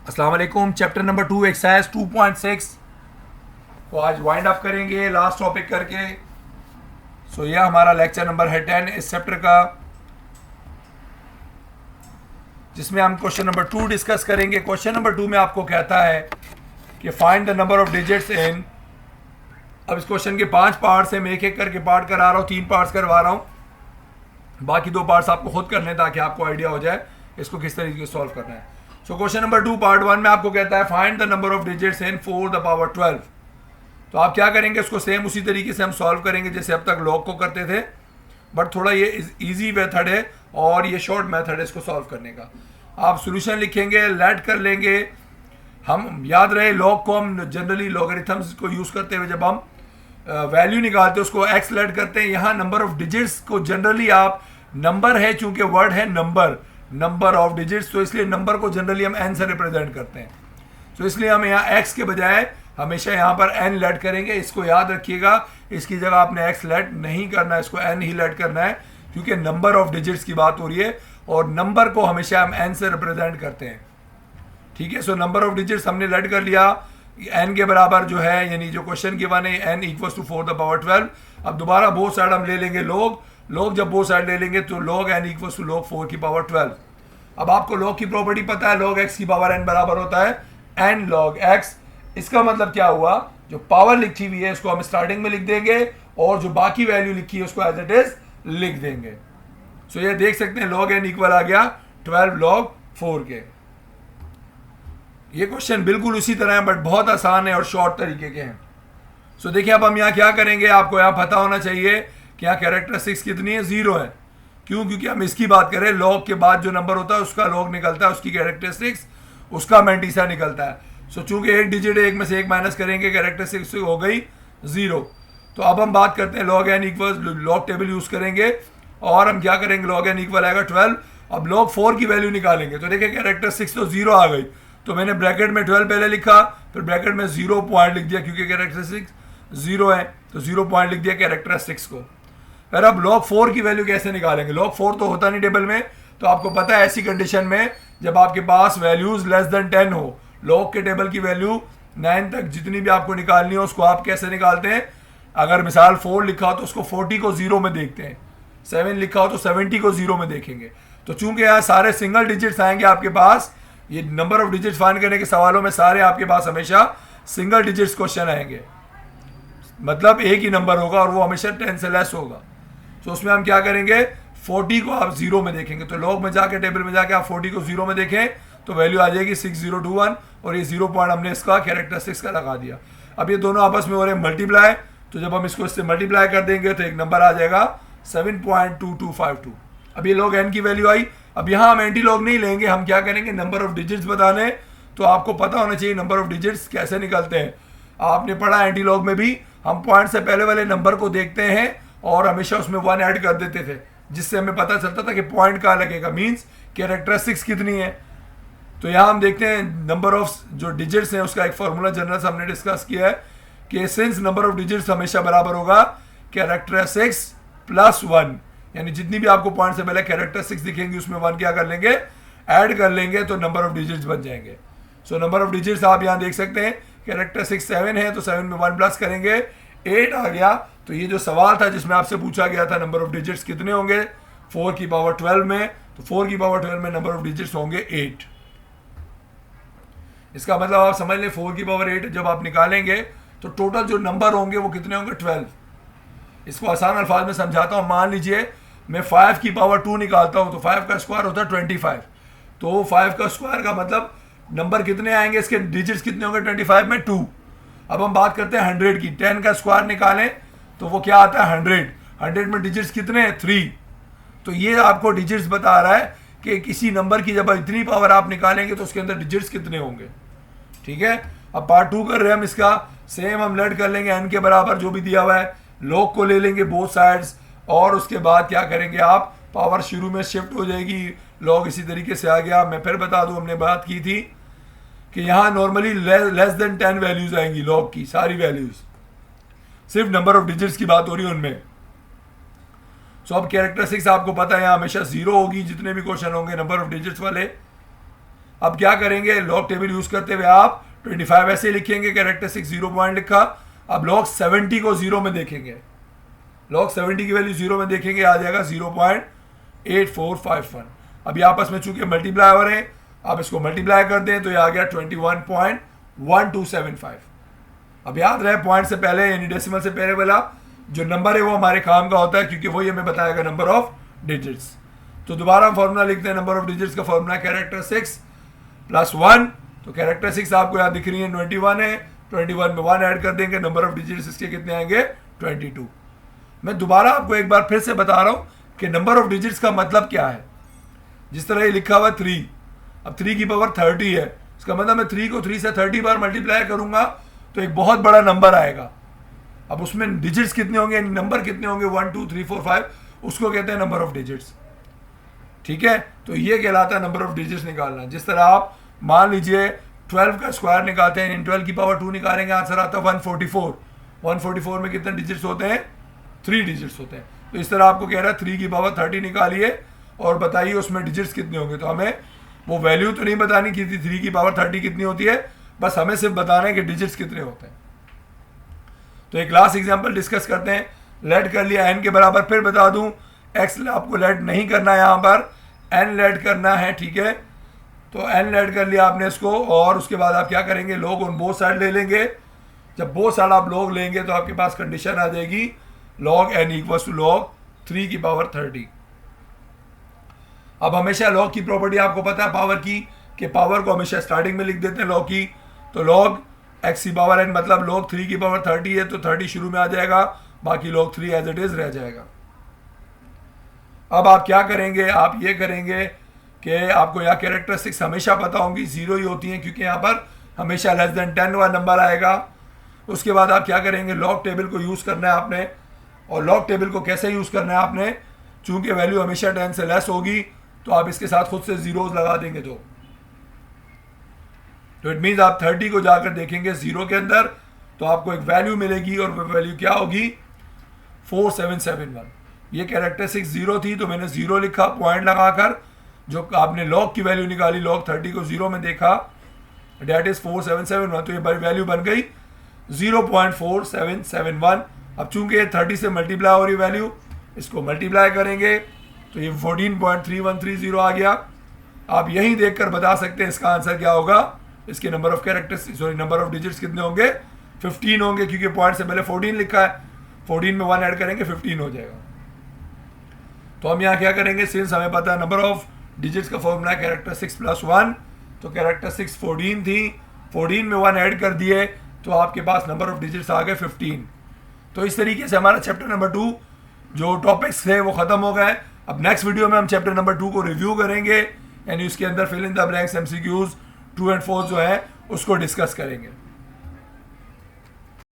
अस्सलाम वालेकुम। Chapter number 2 exercise 2.6 को आज वाइंड अप करेंगे लास्ट टॉपिक करके। यह हमारा लेक्चर नंबर है 10 इस चैप्टर का, जिसमें हम क्वेश्चन नंबर 2 डिस्कस करेंगे। क्वेश्चन नंबर 2 में आपको कहता है कि find the number of digits in. अब इस क्वेश्चन के 5 पार्ट्स हैं, मैं एक एक करके पार्ट करा रहा हूँ, 3 पार्ट्स करवा रहा हूँ, बाकी 2 पार्ट्स आपको खुद करने ताकि आपको आइडिया हो जाए इसको किस तरीके से सॉल्व करना है। क्वेश्चन नंबर 2 पार्ट 1 में आपको कहता है find the number of digits in 4 the power 12। तो आप क्या करेंगे, इसको सेम उसी तरीके से हम सॉल्व करेंगे जैसे अब तक लॉग को करते थे, बट थोड़ा ये इजी मेथड है और ये शॉर्ट मेथड है इसको सॉल्व करने का। आप सोल्यूशन लिखेंगे, लेट कर लेंगे। हम याद रहे लॉग को हम जनरली लॉगरिथम्स को यूज़ करते हुए जब हम वैल्यू निकालते हैं उसको एक्स लेट करते हैं। यहाँ नंबर ऑफ डिजिट्स को जनरली आप नंबर है, चूंकि वर्ड है नंबर ऑफ डिजिट्स, तो इसलिए नंबर को जनरली हम एन से रिप्रेजेंट करते हैं। तो इसलिए हम यहाँ एक्स के बजाय हमेशा यहाँ पर एन लेट करेंगे। इसको याद रखिएगा, इसकी जगह आपने एक्स लेट नहीं करना है, इसको एन ही लेट करना है, क्योंकि नंबर ऑफ डिजिट्स की बात हो रही है और नंबर को हमेशा हम एन से रिप्रेजेंट करते हैं। ठीक है, सो नंबर ऑफ डिजिट्स हमने लेट कर लिया एन के बराबर जो है, यानी जो क्वेश्चन की वन है N equals to 4 the power 12। अब दोबारा बोथ साइड हम ले लेंगे लोग जब बोथ साइड ले लेंगे तो log n equals to log 4 की पावर 12। अब आपको log की प्रॉपर्टी पता है, log x की पावर n बराबर होता है n log x। इसका मतलब क्या हुआ, जो पावर लिखी हुई है इसको हम स्टार्टिंग में लिख देंगे और जो बाकी वैल्यू लिखी है उसको एज इट इज लिख देंगे। सो ये देख सकते हैं log n इक्वल आ गया 12 log 4 के। ये क्वेश्चन बिल्कुल उसी तरह है बट बहुत आसान है और शॉर्ट तरीके के हैं। सो देखिए अब हम यहाँ क्या करेंगे, आपको यहाँ पता होना चाहिए कि यहाँ कैरेक्टरिस्टिक्स कितनी है, 0 है। क्यों? क्योंकि हम इसकी बात करें, लॉग के बाद जो नंबर होता है उसका लॉग निकलता है, उसकी कैरेक्टरिस्टिक्स उसका मैंटीसा निकलता है। सो चूंकि एक डिजिट एक में से एक माइनस करेंगे, कैरेक्टरिस्टिक्स हो गई 0। तो अब हम बात करते हैं log n equal, log table use करेंगे और हम क्या करेंगे, log n इक्वल आएगा 12। अब log 4 की वैल्यू निकालेंगे तो देखिए कैरेक्टरिस्टिक्स तो 0 आ गई, तो मैंने ब्रैकेट में 12 पहले लिखा, फिर ब्रैकेट में 0 पॉइंट लिख दिया क्योंकि कैरेक्टरिस्टिक्स 0 है, तो 0 पॉइंट लिख दिया कैरेक्टरिस्टिक्स को। फिर अब log 4 की वैल्यू कैसे निकालेंगे, log 4 तो होता नहीं टेबल में, तो आपको पता है ऐसी कंडीशन में जब आपके पास वैल्यूज लेस देन 10 हो, log के टेबल की वैल्यू 9 तक जितनी भी आपको निकालनी हो उसको आप कैसे निकालते हैं। अगर मिसाल 4 लिखा हो तो उसको 40 को 0 में देखते हैं, 7 लिखा हो तो 70 को 0 में देखेंगे। तो चूंकि यहाँ सारे सिंगल डिजिट्स आएंगे आपके पास, ये नंबर ऑफ डिजिट्स फाइंड करने के सवालों में सारे आपके पास हमेशा सिंगल डिजिट्स क्वेश्चन आएंगे, मतलब एक ही नंबर होगा और वो हमेशा 10 से लेस होगा। तो उसमें हम क्या करेंगे, 40 को आप 0 में देखेंगे, तो लॉग में जाके टेबल में जाके आप 40 को 0 में देखें तो वैल्यू आ जाएगी 6021 और ये 0 पॉइंट हमने इसका कैरेक्टरिस्टिक्स का लगा दिया। अब ये दोनों आपस में हो रहे हैं मल्टीप्लाई, तो जब हम इसको इससे मल्टीप्लाई कर देंगे तो एक नंबर आ जाएगा 7.2252। अब ये log n की वैल्यू आई। अब यहाँ हम एंटी लॉग नहीं लेंगे, हम क्या करेंगे, नंबर ऑफ डिजिट्स बताने, तो आपको पता होना चाहिए नंबर ऑफ डिजिट्स कैसे निकलते हैं। आपने पढ़ा एंटी लॉग में भी हम पॉइंट से पहले वाले नंबर को देखते हैं और हमेशा उसमें 1 ऐड कर देते थे, जिससे हमें पता चलता था कि पॉइंट कहाँ लगेगा, मींस कैरेक्टरिस्टिक्स कितनी है। तो यहाँ हम देखते हैं नंबर ऑफ जो डिजिट्स हैं उसका एक फॉर्मूला जनरल से हमने डिस्कस किया है कि सिंस नंबर ऑफ डिजिट्स हमेशा बराबर होगा कैरेक्टरिस्टिक्स प्लस 1, यानी जितनी भी आपको पॉइंट से पहले कैरेक्टरिस्टिक्स दिखेंगी उसमें 1 क्या कर लेंगे, ऐड कर लेंगे, तो नंबर ऑफ डिजिट्स बन जाएंगे। सो नंबर ऑफ डिजिट्स आप यहाँ देख सकते हैं, कैरेक्टरिस्टिक्स 7 है तो 7 में 1 प्लस करेंगे 8 आ गया। तो ये जो सवाल था जिसमें आपसे पूछा गया था नंबर ऑफ डिजिट्स कितने होंगे 4 की पावर 12 में, तो 4 की पावर 12 में नंबर ऑफ डिजिट्स होंगे 8। इसका मतलब आप समझ लें 4 की पावर 8 जब आप निकालेंगे तो टोटल जो नंबर होंगे वो कितने होंगे, 12। इसको आसान अल्फाज में समझाता हूँ, मान लीजिए मैं 5 की पावर 2 निकालता हूँ तो 5 का स्क्वायर होता है 25, तो 5 का स्क्वायर का मतलब नंबर कितने आएंगे, इसके डिजिट्स कितने होंगे 25 में 2। अब हम बात करते हैं 100 की, 10 का स्क्वायर निकालें तो वो क्या आता है 100, 100 में डिजिट्स कितने हैं 3। तो ये आपको डिजिट्स बता रहा है कि किसी नंबर की जब इतनी पावर आप निकालेंगे तो उसके अंदर डिजिट्स कितने होंगे। ठीक है, अब पार्ट 2 कर रहे हैं हम इसका, सेम हम लेट कर लेंगे n के बराबर जो भी दिया हुआ है, log को ले लेंगे बोथ साइड्स और उसके बाद क्या करेंगे, आप पावर शुरू में शिफ्ट हो जाएगी, log इसी तरीके से आ गया। मैं फिर बता दूं, हमने बात की थी कि यहाँ नॉर्मली लेस देन 10 वैल्यूज आएंगी, log की सारी वैल्यूज, सिर्फ नंबर ऑफ डिजिट्स की बात हो रही है उनमें। अब कैरेक्टरिस्टिक्स आपको पता है यहाँ हमेशा 0 होगी जितने भी क्वेश्चन होंगे नंबर ऑफ डिजिट्स वाले। अब क्या करेंगे, लॉग टेबल यूज करते हुए आप 25 ऐसे लिखेंगे, कैरेक्टरिस्टिक 0 पॉइंट लिखा। अब लॉग 70 को 0 में देखेंगे, लॉग 70 की वैल्यू 0 में देखेंगे, आ जाएगा 0.8451। अब ये आपस में चूंकि मल्टीप्लाई हो रहे हैं, आप इसको मल्टीप्लाई कर दें तो ये आ गया 21.1275। अब याद रहे पॉइंट से पहले यानी डेसिमल से पहले वाला जो नंबर है वो हमारे काम का होता है, क्योंकि वही हमें बताएगा नंबर ऑफ डिजिट्स। तो दोबारा हम फॉर्मूला लिखते हैं, नंबर ऑफ डिजिट्स का फॉर्मूला कैरेक्टरिस्टिक्स प्लस 1। तो कैरेक्टरिस्टिक्स आपको यहाँ दिख रही है 21 है, 21 में 1 ऐड कर देंगे, नंबर ऑफ डिजिट्स इसके कितने आएंगे 22। मैं दोबारा आपको एक बार फिर से बता रहा हूँ कि नंबर ऑफ डिजिट्स का मतलब क्या है। जिस तरह ये लिखा हुआ 3, अब 3 की पावर 30 है, इसका मतलब मैं 3 को 3 से 30 बार मल्टीप्लाई करूंगा तो एक बहुत बड़ा नंबर आएगा। अब उसमें डिजिट्स कितने होंगे, नंबर कितने होंगे 1 2 3 4 5, उसको कहते हैं नंबर ऑफ डिजिट्स। ठीक है, तो ये कहलाता है नंबर ऑफ डिजिट्स निकालना। जिस तरह आप मान लीजिए 12 का स्क्वायर निकालते हैं, इन 12 की पावर 2 निकालेंगे, आंसर आता है 144। 144 में कितने डिजिट्स होते हैं, 3 डिजिट्स होते हैं। तो इस तरह आपको कह रहा है 3 की पावर 30 निकालिए और बताइए उसमें डिजिट्स कितने होंगे। तो हमें वो वैल्यू तो नहीं बतानी कि 3 की पावर 30 कितनी होती है, बस हमें सिर्फ बताना है कि डिजिट्स कितने होते हैं। तो एक लास्ट एग्जांपल डिस्कस करते हैं। लेट कर लिया n के बराबर, फिर बता दूं x आपको लेट नहीं करना है, यहाँ पर n लेट करना है। ठीक है, तो n लेट कर लिया आपने इसको, और उसके बाद आप क्या करेंगे, लॉग ऑन बोथ साइड ले लेंगे। जब बोथ साइड आप लॉग लेंगे तो आपके पास कंडीशन आ जाएगी log n equals to log 3 की पावर 30। अब हमेशा लॉग की प्रॉपर्टी आपको पता है पावर की, कि पावर को हमेशा स्टार्टिंग में लिख देते हैं लॉग की। तो log x की पावर n मतलब log 3 की पावर 30 है, तो 30 शुरू में आ जाएगा, बाकी log 3 एज इट इज रह जाएगा। अब आप क्या करेंगे, आप ये करेंगे कि आपको यहाँ कैरेक्टरिस्टिक्स हमेशा पता होंगी 0 ही होती हैं, क्योंकि यहाँ पर हमेशा लेस देन 10 वाला नंबर आएगा। उसके बाद आप क्या करेंगे, लॉग टेबल को यूज़ करना है आपने। और लॉग टेबल को कैसे यूज़ करना है आपने, चूंकि वैल्यू हमेशा 10 से लेस होगी तो आप इसके साथ खुद से जीरोस लगा देंगे। तो इट मीन्स आप 30 को जाकर देखेंगे 0 के अंदर तो आपको एक वैल्यू मिलेगी, और वैल्यू क्या होगी 4771। ये कैरेक्टरिस्टिक 0 थी तो मैंने 0 लिखा पॉइंट लगाकर। जो आपने लॉग की वैल्यू निकाली, लॉग 30 को 0 में देखा, डेट इज 4771, तो ये वैल्यू बन गई 0.4771। अब चूंकि 30 से मल्टीप्लाई हो रही वैल्यू, इसको मल्टीप्लाई करेंगे तो ये 14.3130 आ गया। आप यही देखकर बता सकते हैं इसका आंसर क्या होगा। इसके number of characters number of digits कितने होंगे, 15 होंगे, क्योंकि पॉइंट से पहले 14 लिखा है, 14 में 1 ऐड करेंगे 15 हो जाएगा। तो हम यहाँ क्या करेंगे, सिंस हमें पता है नंबर ऑफ डिजिट्स का फॉर्मूला कैरेक्टरिस्टिक्स प्लस 1, तो कैरेक्टरिस्टिक्स 14 थी, 14 में 1 ऐड कर दिए तो आपके पास नंबर ऑफ डिजिट्स आ गए 15। तो इस तरीके से हमारा चैप्टर नंबर 2 जो टॉपिक्स थे वो खत्म हो गए। अब नेक्स्ट वीडियो में हम चैप्टर नंबर 2 को रिव्यू करेंगे, यानी उसके अंदर fill in the blanks MCQs 2 and 4 जो है उसको डिस्कस करेंगे।